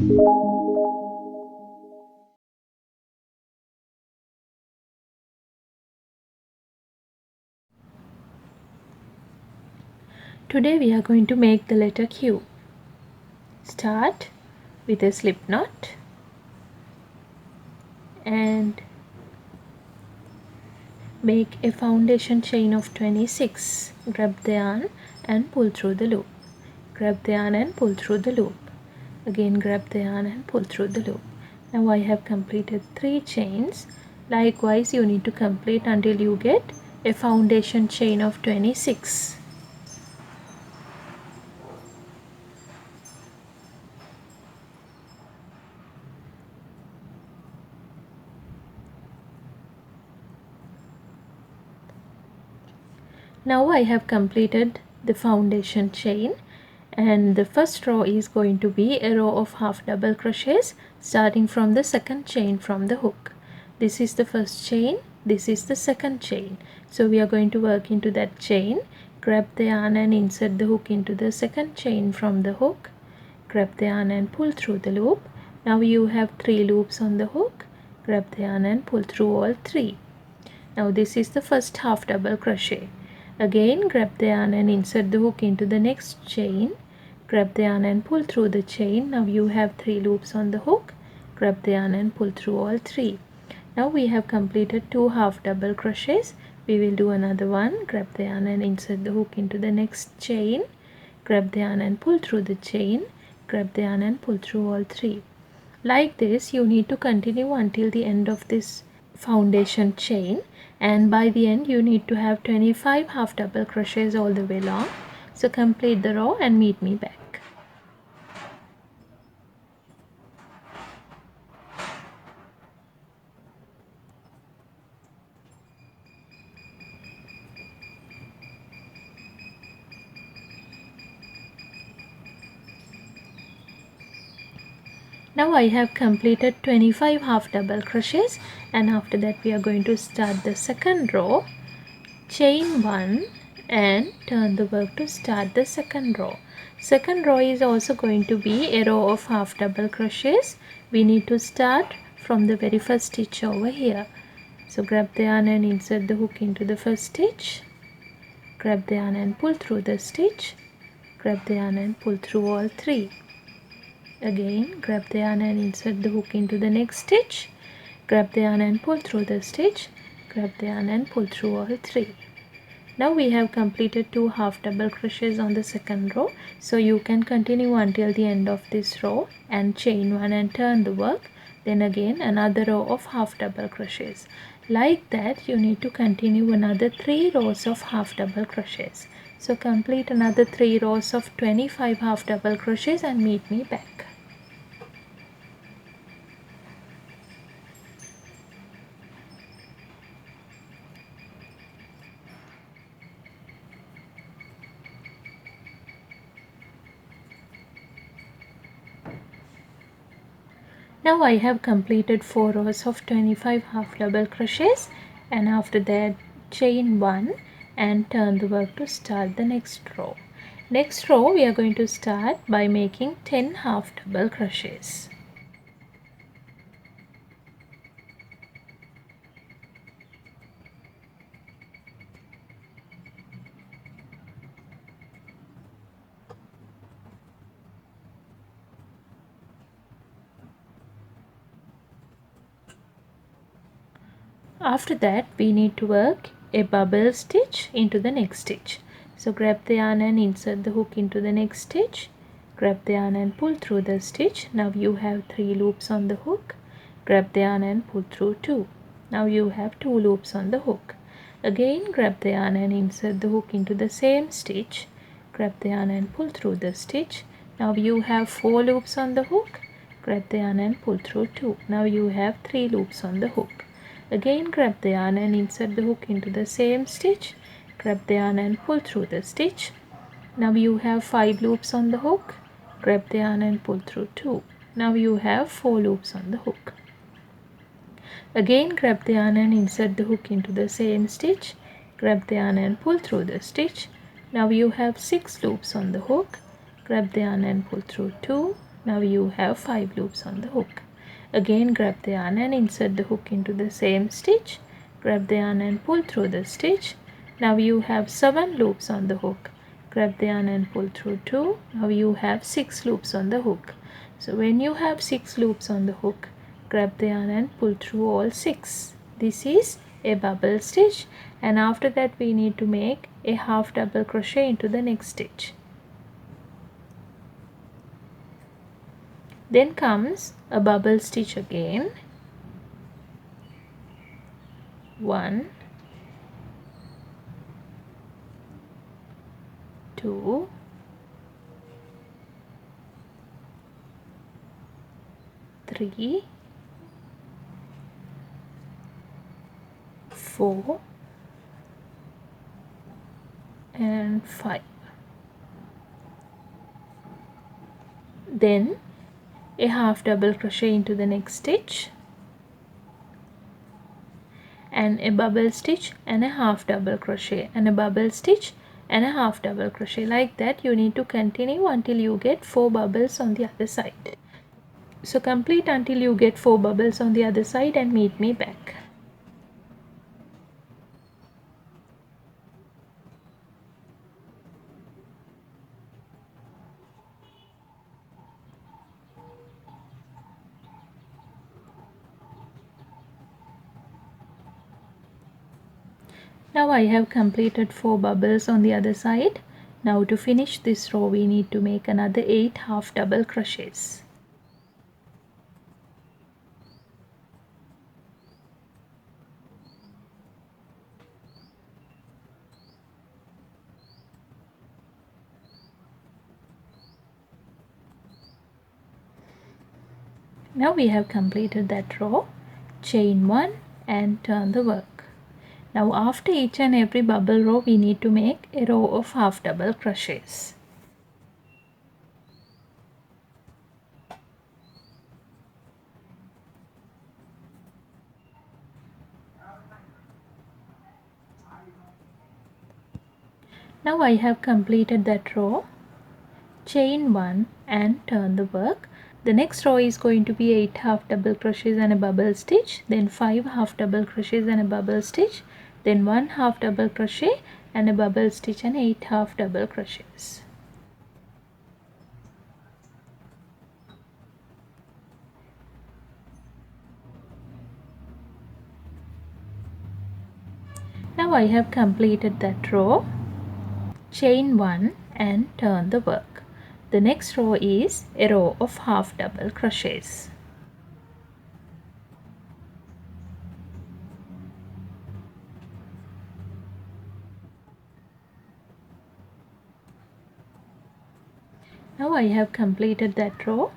Today we are going to make the letter Q. Start with a slip knot and make a foundation chain of 26. Grab the yarn and pull through the loop. Grab the yarn and pull through the loop. Again grab the yarn and pull through the loop. Now I have completed 3 chains. Likewise you need to complete until you get a foundation chain of 26. Now I have completed the foundation chain, and the first row is going to be a row of half double crochets starting from the second chain from the hook. This is the first chain, this is the second chain. So we are going to work into that chain. Grab the yarn and insert the hook into the second chain from the hook. Grab the yarn and pull through the loop. Now you have 3 loops on the hook. Grab the yarn and pull through all 3. Now this is the first half double crochet. Again grab the yarn and insert the hook into the next chain. Grab the yarn and pull through the chain. Now you have 3 loops on the hook. Grab the yarn and pull through all 3. Now we have completed 2 half double crochets. We will do another one. Grab the yarn and insert the hook into the next chain. Grab the yarn and pull through the chain. Grab the yarn and pull through all 3. Like this you need to continue until the end of this foundation chain, and by the end you need to have 25 half double crochets all the way long. So complete the row and meet me back. Now I have completed 25 half double crochets, and after that we are going to start the second row. Chain 1 and turn the work to start the second row. Second row is also going to be a row of half double crochets. We need to start from the very first stitch over here. So grab the yarn and insert the hook into the first stitch. Grab the yarn and pull through the stitch. Grab the yarn and pull through all 3. Again grab the yarn and insert the hook into the next stitch. Grab the yarn and pull through the stitch. Grab the yarn and pull through all 3. Now we have completed 2 half double crochets on the second row. So you can continue until the end of this row and chain 1 and turn the work. Then again another row of half double crochets. Like that you need to continue another 3 rows of half double crochets. So complete another 3 rows of 25 half double crochets and meet me back. Now I have completed 4 rows of 25 half double crochets, and after that chain 1 and turn the work to start the next row. Next row we are going to start by making 10 half double crochets. After that we need to work a bubble stitch into the next stitch. So grab the yarn and insert the hook into the next stitch. Grab the yarn and pull through the stitch. Now you have 3 loops on the hook. Grab the yarn and pull through 2. Now you have 2 loops on the hook. Again grab the yarn and insert the hook into the same stitch. Grab the yarn and pull through the stitch. Now you have 4 loops on the hook. Grab the yarn and pull through 2. Now you have 3 loops on the hook. Again grab the yarn and insert the hook into the same stitch. Grab the yarn and pull through the stitch. Now you have 5 loops on the hook. Grab the yarn and pull through 2. Now you have 4 loops on the hook. Again grab the yarn and insert the hook into the same stitch. Grab the yarn and pull through the stitch. Now you have 6 loops on the hook. Grab the yarn and pull through 2. Now you have 5 loops on the hook. Again grab the yarn and insert the hook into the same stitch. Grab the yarn and pull through the stitch. Now you have 7 loops on the hook. Grab the yarn and pull through 2. Now you have 6 loops on the hook. So when you have 6 loops on the hook, grab the yarn and pull through all 6. This is a bubble stitch, and after that we need to make a half double crochet into the next stitch. Then comes a bubble stitch again. 1, 2, 3, 4 and 5. Then a half double crochet into the next stitch, and a bubble stitch and a half double crochet, and a bubble stitch and a half double crochet. Like that you need to continue until you get 4 bubbles on the other side. So complete until you get 4 bubbles on the other side and meet me back. Now I have completed 4 bubbles on the other side. Now to finish this row we need to make another 8 half double crochets. Now we have completed that row. Chain 1 and turn the work. Now after each and every bubble row we need to make a row of half double crochets. Now I have completed that row. Chain 1 and turn the work. The next row is going to be 8 half double crochets and a bubble stitch, then 5 half double crochets and a bubble stitch, then 1 half double crochet and a bubble stitch, and 8 half double crochets. Now I have completed that row. Chain 1 and turn the work. The next row is a row of half double crochets. Now I have completed that row.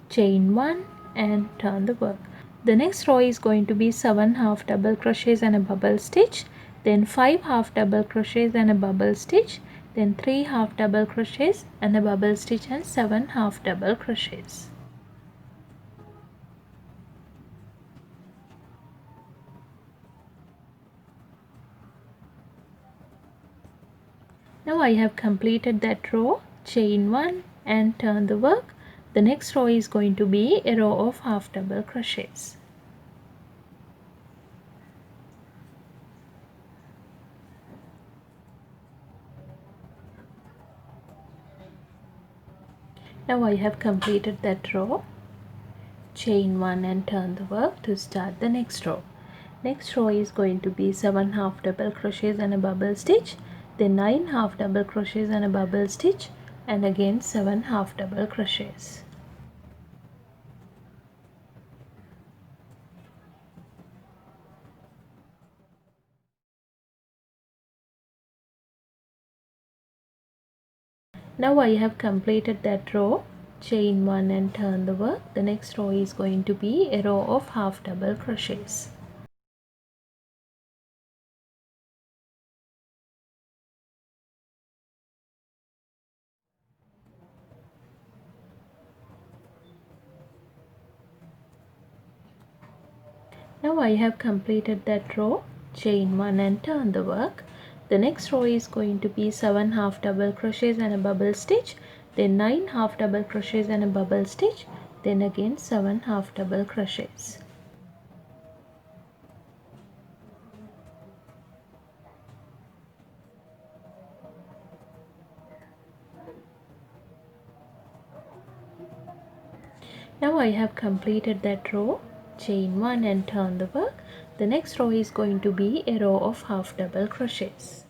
Chain 1 and turn the work. The next row is going to be 7 half double crochets and a bubble stitch, then 5 half double crochets and a bubble stitch, then 3 half double crochets and a bubble stitch, and 7 half double crochets. Now I have completed that row. Chain 1 and turn the work. The next row is going to be a row of half double crochets. Now I have completed that row. Chain 1 and turn the work to start the next row. Next row is going to be 7 half double crochets and a bubble stitch, then 9 half double crochets and a bubble stitch, and again 7 half double crochets. Now I have completed that row. Chain 1 and turn the work. The next row is going to be a row of half double crochets. Now I have completed that row. Chain 1 and turn the work. The next row is going to be 7 half double crochets and a bubble stitch, then 9 half double crochets and a bubble stitch, then again 7 half double crochets. Now I have completed that row. Chain 1 and turn the work. The next row is going to be a row of half double crochets.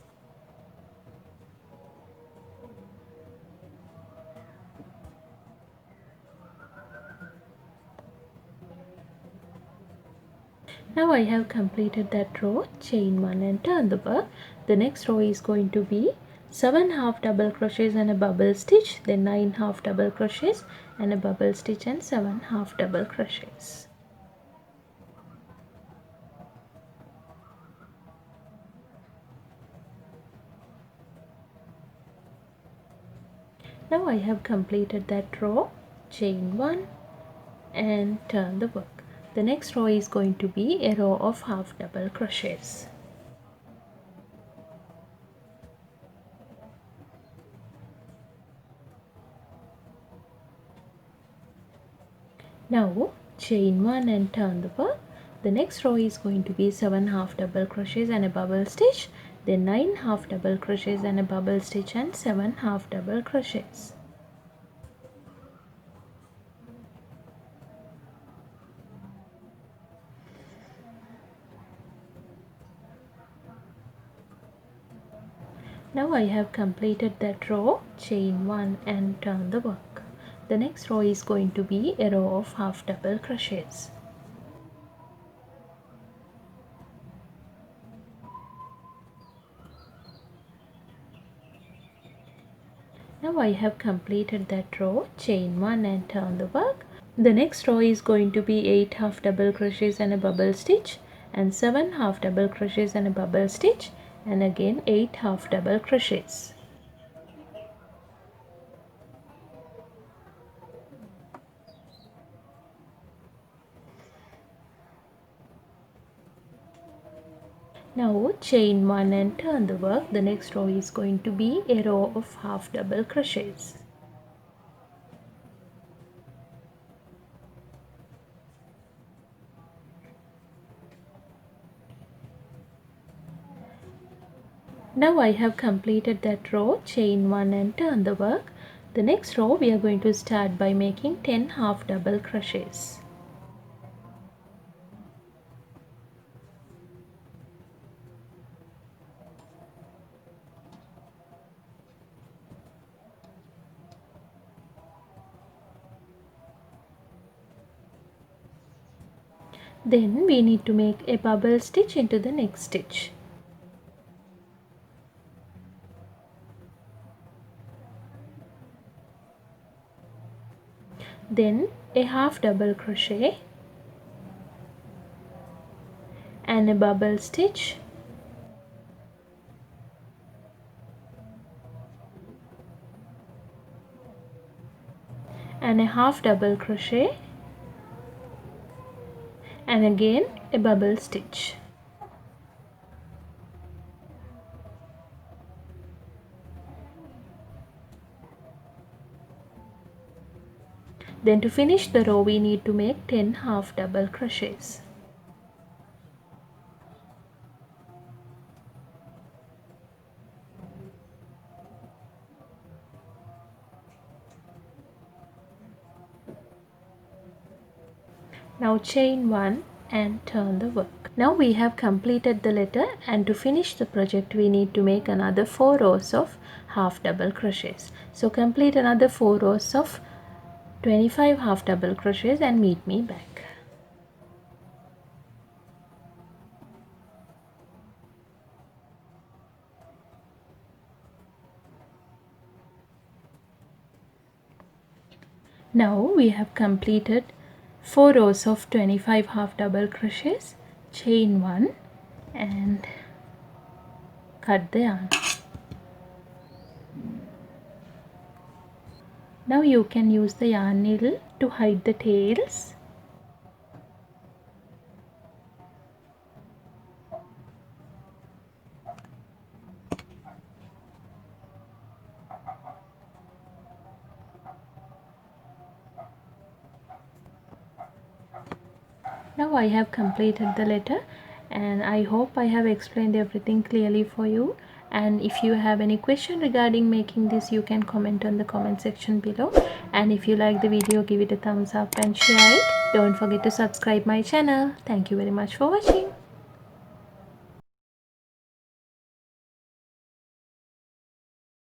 Now I have completed that row. Chain 1 and turn the work. The next row is going to be 7 half double crochets and a bubble stitch, then 9 half double crochets and a bubble stitch and 7 half double crochets. Now I have completed that row. Chain 1 and turn the work. The next row is going to be a row of half double crochets. Now chain 1 and turn the work. The next row is going to be 7 half double crochets and a bubble stitch, then 9 half double crochets and a bubble stitch and 7 half double crochets. Now I have completed that row. Chain 1 and turn the work. The next row is going to be a row of half double crochets. Now I have completed that row. Chain 1 and turn the work. The next row is going to be 8 half double crochets and a bubble stitch, and 7 half double crochets and a bubble stitch, and again 8 half double crochets. Now chain 1 and turn the work. The next row is going to be a row of half double crochets. Now I have completed that row. Chain 1 and turn the work. The next row we are going to start by making 10 half double crochets. Then we need to make a bubble stitch into the next stitch. Then a half double crochet and a bubble stitch, and a half double crochet, and again a bubble stitch. Then to finish the row we need to make 10 half double crochets. Now chain 1 and turn the work. Now we have completed the letter, and to finish the project we need to make another 4 rows of half double crochets. So complete another 4 rows of 25 half double crochets and meet me back. Now we have completed 4 rows of 25 half double crochets. Chain 1 and cut the yarn. Now you can use the yarn needle to hide the tails. Now I have completed the letter, and I hope I have explained everything clearly for you. And if you have any question regarding making this, you can comment on the comment section below. And if you like the video, give it a thumbs up and share it. Don't forget to subscribe my channel. Thank you very much for watching.